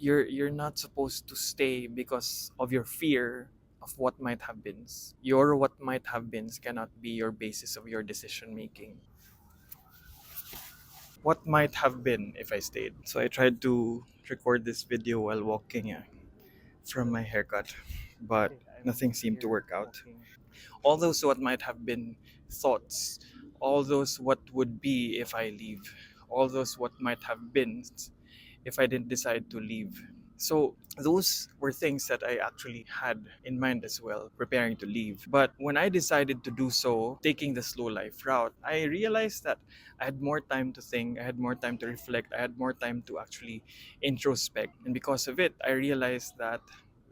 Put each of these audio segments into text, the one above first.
You're not supposed to stay because of your fear of what might have been. Your what might have been cannot be your basis of your decision making. What might have been if I stayed? So I tried to record this video while walking from my haircut, but nothing seemed to work out. All those what might have been thoughts, all those what would be if I leave, all those what might have been if I didn't decide to leave. So those were things that I actually had in mind as well, preparing to leave. But when I decided to do so, taking the slow life route, I realized that I had more time to think, I had more time to reflect, I had more time to actually introspect. And because of it, I realized that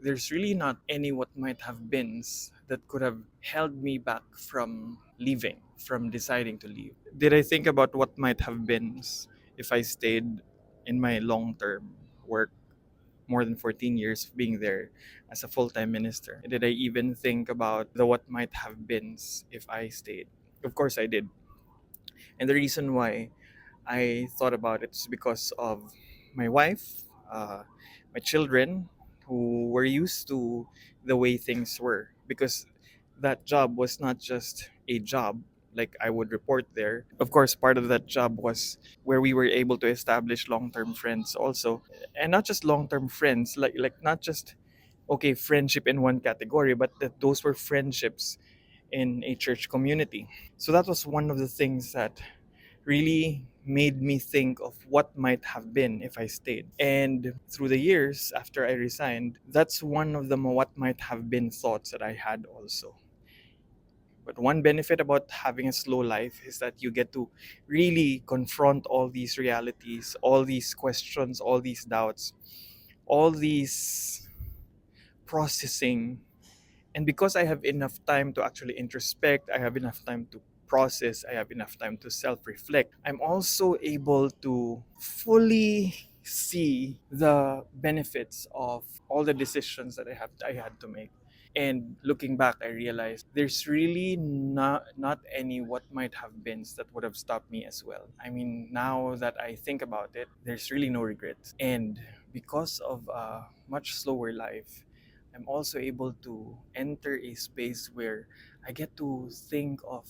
there's really not any what might have been that could have held me back from leaving, from deciding to leave. Did I think about what might have been if I stayed in my long term work, more than 14 years of being there as a full time minister? Did I even think about the what might have been if I stayed? Of course I did. And the reason why I thought about it is because of my wife, my children, who were used to the way things were. Because that job was not just a job, like I would report there. Of course, part of that job was where we were able to establish long-term friends also, and not just long-term friends, like not just okay friendship in one category, but that those were friendships in a church community. So that was one of the things that really made me think of what might have been if I stayed. And through the years after I resigned, that's one of the what might have been thoughts that I had also. But one benefit about having a slow life is that you get to really confront all these realities, all these questions, all these doubts, all these processing. And because I have enough time to actually introspect, I have enough time to process, I have enough time to self reflect, I'm also able to fully see the benefits of all the decisions that I had to make. And looking back, I realized there's really not any what might have been that would have stopped me as well. I mean, now that I think about it, there's really no regret. And because of a much slower life, I'm also able to enter a space where I get to think of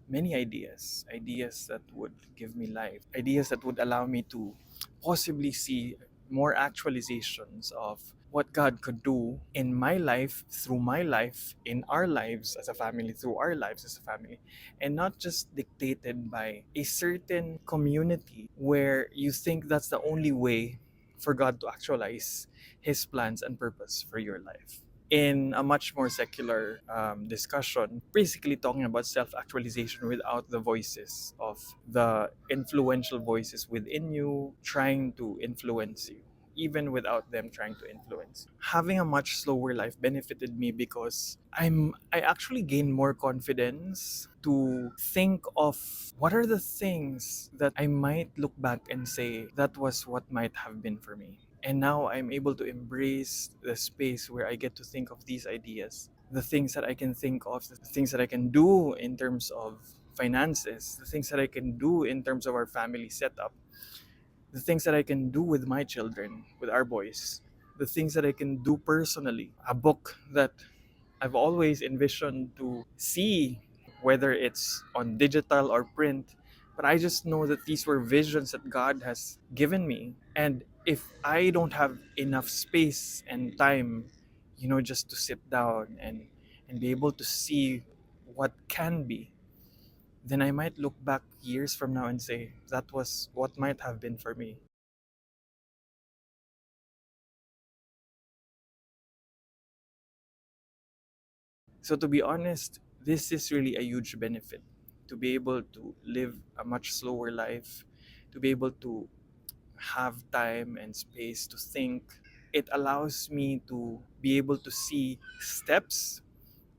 many ideas that would give me life, ideas that would allow me to possibly see more actualizations of what God could do in my life, through my life, in our lives as a family, through our lives as a family, and not just dictated by a certain community where you think that's the only way for God to actualize His plans and purpose for your life. In a much more secular discussion, basically talking about self actualization without the voices of the influential voices within you trying to influence you, even without them trying to influence. Having a much slower life benefited me because I actually gained more confidence to think of what are the things that I might look back and say that was what might have been for me. And now I'm able to embrace the space where I get to think of these ideas, the things that I can think of, the things that I can do in terms of finances, the things that I can do in terms of our family setup, the things that I can do with my children, with our boys, the things that I can do personally. A book that I've always envisioned to see, whether it's on digital or print. But I just know that these were visions that God has given me. And if I don't have enough space and time, just to sit down and be able to see what can be, then I might look back years from now and say, that was what might have been for me. So to be honest, this is really a huge benefit to be able to live a much slower life, to be able to have time and space to think. It allows me to be able to see steps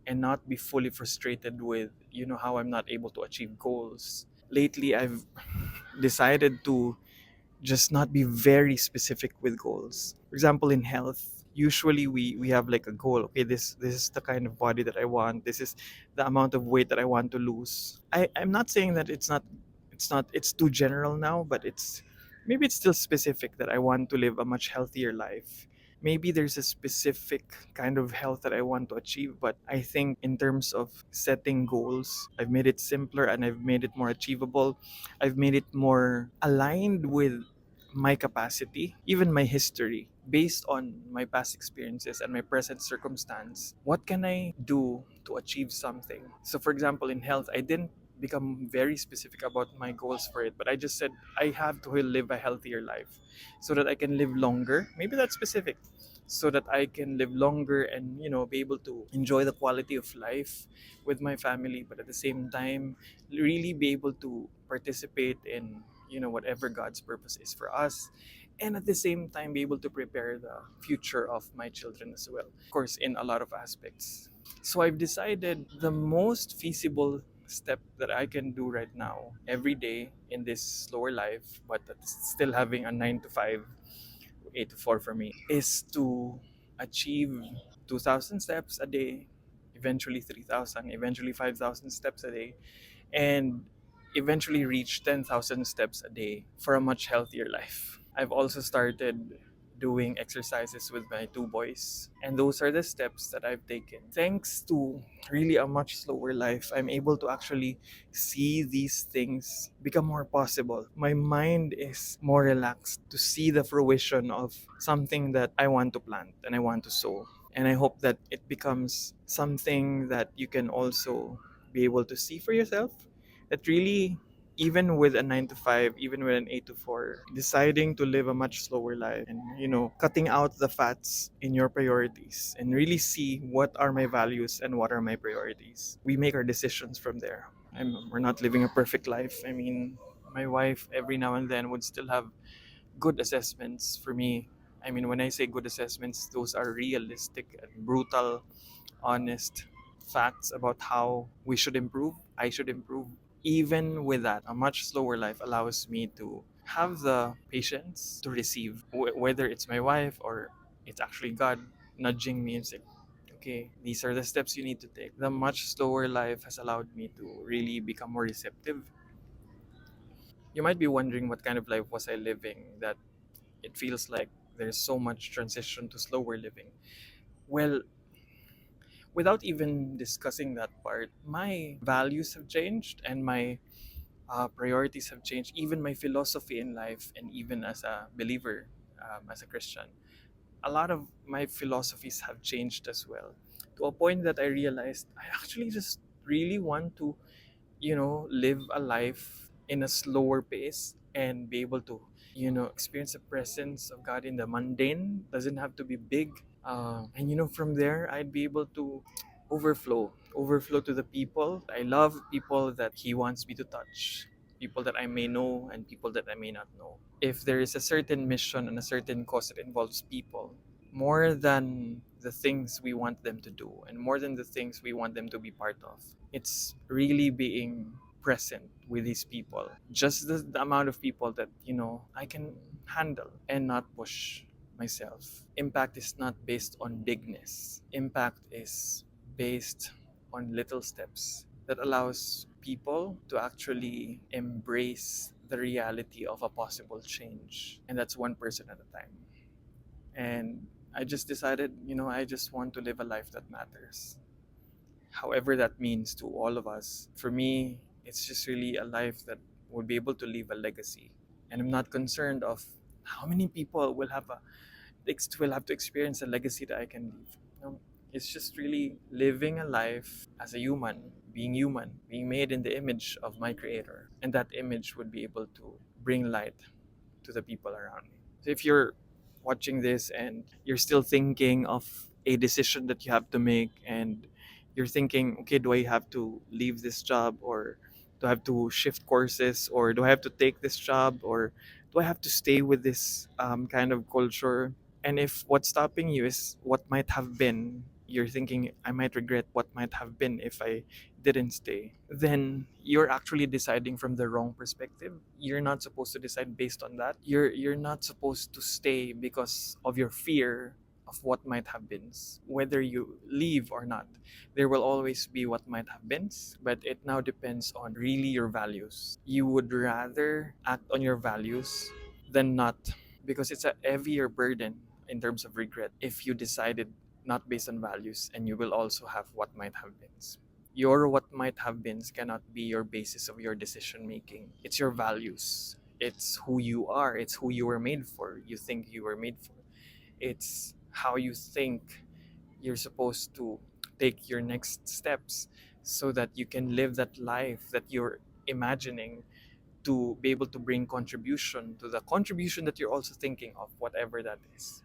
and not be fully frustrated with, how I'm not able to achieve goals. Lately, I've decided to just not be very specific with goals. For example, in health, usually we have like a goal. Okay, this is the kind of body that I want. This is the amount of weight that I want to lose. I'm not saying that it's too general now, but maybe it's still specific that I want to live a much healthier life. Maybe there's a specific kind of health that I want to achieve, but I think in terms of setting goals, I've made it simpler and I've made it more achievable. I've made it more aligned with my capacity, even my history, based on my past experiences and my present circumstance. What can I do to achieve something? So, for example, in health, I didn't become very specific about my goals for it, but I just said I have to live a healthier life so that I can live longer. Maybe that's specific. So that I can live longer and, be able to enjoy the quality of life with my family, but at the same time, really be able to participate in, whatever God's purpose is for us. And at the same time, be able to prepare the future of my children as well. Of course, in a lot of aspects. So I've decided the most feasible step that I can do right now, every day in this slower life, but that's still having a 9 to 5, 8 to 4 for me, is to achieve 2,000 steps a day, eventually 3,000, eventually 5,000 steps a day, and eventually reach 10,000 steps a day for a much healthier life. I've also started doing exercises with my two boys, and those are the steps that I've taken. Thanks to really a much slower life, I'm able to actually see these things become more possible. My mind is more relaxed to see the fruition of something that I want to plant and I want to sow. And I hope that it becomes something that you can also be able to see for yourself, that really, even with a 9 to 5, even with an 8 to 4, deciding to live a much slower life and, cutting out the fats in your priorities and really see what are my values and what are my priorities. We make our decisions from there. We're not living a perfect life. I mean, my wife every now and then would still have good assessments for me. I mean, when I say good assessments, those are realistic and brutal, honest facts about how we should improve, I should improve. Even with that, a much slower life allows me to have the patience to receive, whether it's my wife or it's actually God nudging me and saying, okay, these are the steps you need to take. The much slower life has allowed me to really become more receptive. You might be wondering what kind of life was I living that it feels like there's so much transition to slower living. Well, without even discussing that part, my values have changed and my priorities have changed. Even my philosophy in life, and even as a believer, as a Christian, a lot of my philosophies have changed as well. To a point that I realized I actually just really want to, live a life in a slower pace and be able to, experience the presence of God in the mundane. Doesn't have to be big. And from there, I'd be able to overflow to the people. I love people that He wants me to touch, people that I may know and people that I may not know. If there is a certain mission and a certain cause that involves people, more than the things we want them to do and more than the things we want them to be part of, it's really being present with these people. Just the amount of people that, I can handle and not push myself. Impact is not based on bigness. Impact is based on little steps that allows people to actually embrace the reality of a possible change. And that's one person at a time. And I just decided, I just want to live a life that matters. However that means to all of us. For me, it's just really a life that will be able to leave a legacy. And I'm not concerned of how many people will have to experience a legacy that I can leave. It's just really living a life as a human, being made in the image of my creator. And that image would be able to bring light to the people around me. So if you're watching this and you're still thinking of a decision that you have to make, and you're thinking, okay, do I have to leave this job, or do I have to shift courses, or do I have to take this job, or do I have to stay with this kind of culture? And if what's stopping you is what might have been, you're thinking, I might regret what might have been if I didn't stay, then you're actually deciding from the wrong perspective. You're not supposed to decide based on that. You're not supposed to stay because of your fear of what might have been. Whether you leave or not, there will always be what might have been, but it now depends on really your values. You would rather act on your values than not, because it's a heavier burden in terms of regret if you decided not based on values, and you will also have what might have been. Your what might have been cannot be your basis of your decision making. It's your values. It's who you are. It's who you were made for. You think you were made for. It's how you think you're supposed to take your next steps so that you can live that life that you're imagining, to be able to bring contribution to the contribution that you're also thinking of, whatever that is.